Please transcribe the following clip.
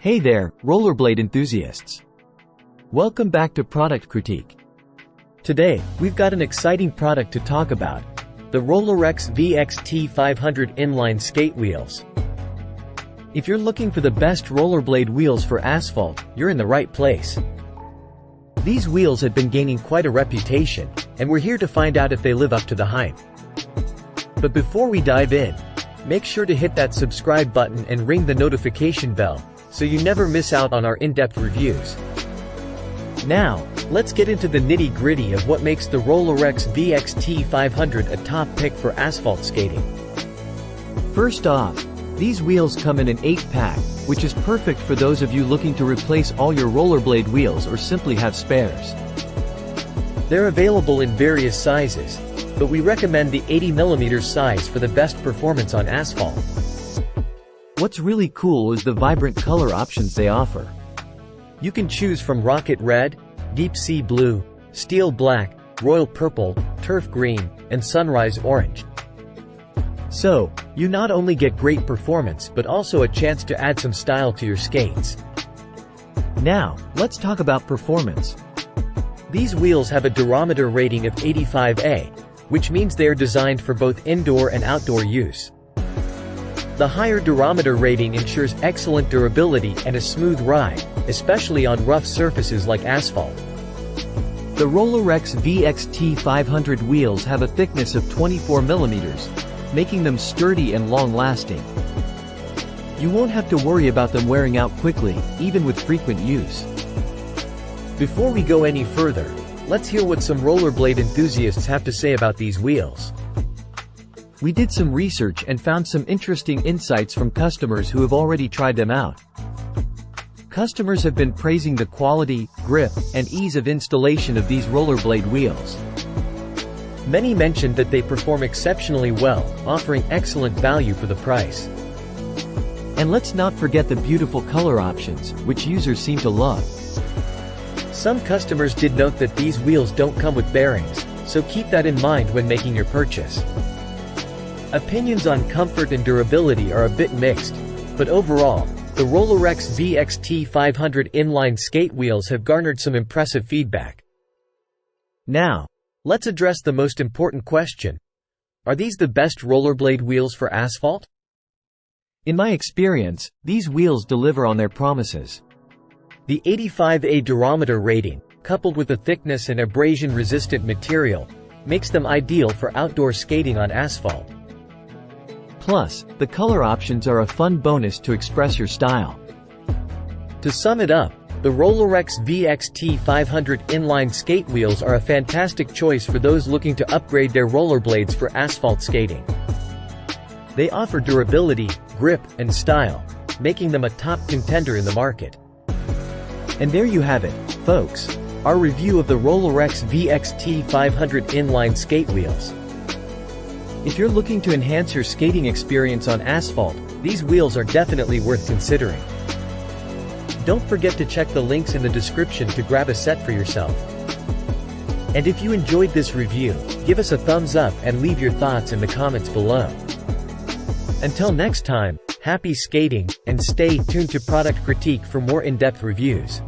Hey there, rollerblade enthusiasts. Welcome back to Product Critique. Today, we've got an exciting product to talk about, the Rollerex VXT500 Inline skate wheels. If you're looking for the best rollerblade wheels for asphalt, you're in the right place. These wheels have been gaining quite a reputation, and we're here to find out if they live up to the hype. But before we dive in, make sure to hit that subscribe button and ring the notification bell, so you never miss out on our in-depth reviews. Now, let's get into the nitty-gritty of what makes the Rollerex VXT500 a top pick for asphalt skating. First off, these wheels come in an 8-pack, which is perfect for those of you looking to replace all your rollerblade wheels or simply have spares. They're available in various sizes, but we recommend the 80mm size for the best performance on asphalt. What's really cool is the vibrant color options they offer. You can choose from rocket red, deep sea blue, steel black, royal purple, turf green, and sunrise orange. So, you not only get great performance but also a chance to add some style to your skates. Now, let's talk about performance. These wheels have a durometer rating of 85A, which means they are designed for both indoor and outdoor use. The higher durometer rating ensures excellent durability and a smooth ride, especially on rough surfaces like asphalt. The Rollerex VXT500 wheels have a thickness of 24mm, making them sturdy and long-lasting. You won't have to worry about them wearing out quickly, even with frequent use. Before we go any further, let's hear what some rollerblade enthusiasts have to say about these wheels. We did some research and found some interesting insights from customers who have already tried them out. Customers have been praising the quality, grip, and ease of installation of these rollerblade wheels. Many mentioned that they perform exceptionally well, offering excellent value for the price. And let's not forget the beautiful color options, which users seem to love. Some customers did note that these wheels don't come with bearings, so keep that in mind when making your purchase. Opinions on comfort and durability are a bit mixed, but overall, the Rollerex VXT500 Inline skate wheels have garnered some impressive feedback. Now, let's address the most important question. Are these the best rollerblade wheels for asphalt? In my experience, these wheels deliver on their promises. The 85A durometer rating, coupled with a thickness and abrasion-resistant material, makes them ideal for outdoor skating on asphalt. Plus, the color options are a fun bonus to express your style. To sum it up, the Rollerex VXT500 Inline skate wheels are a fantastic choice for those looking to upgrade their rollerblades for asphalt skating. They offer durability, grip, and style, making them a top contender in the market. And there you have it, folks, our review of the Rollerex VXT500 Inline skate wheels. If you're looking to enhance your skating experience on asphalt, these wheels are definitely worth considering. Don't forget to check the links in the description to grab a set for yourself. And if you enjoyed this review, give us a thumbs up and leave your thoughts in the comments below. Until next time, happy skating, and stay tuned to Product Critique for more in-depth reviews.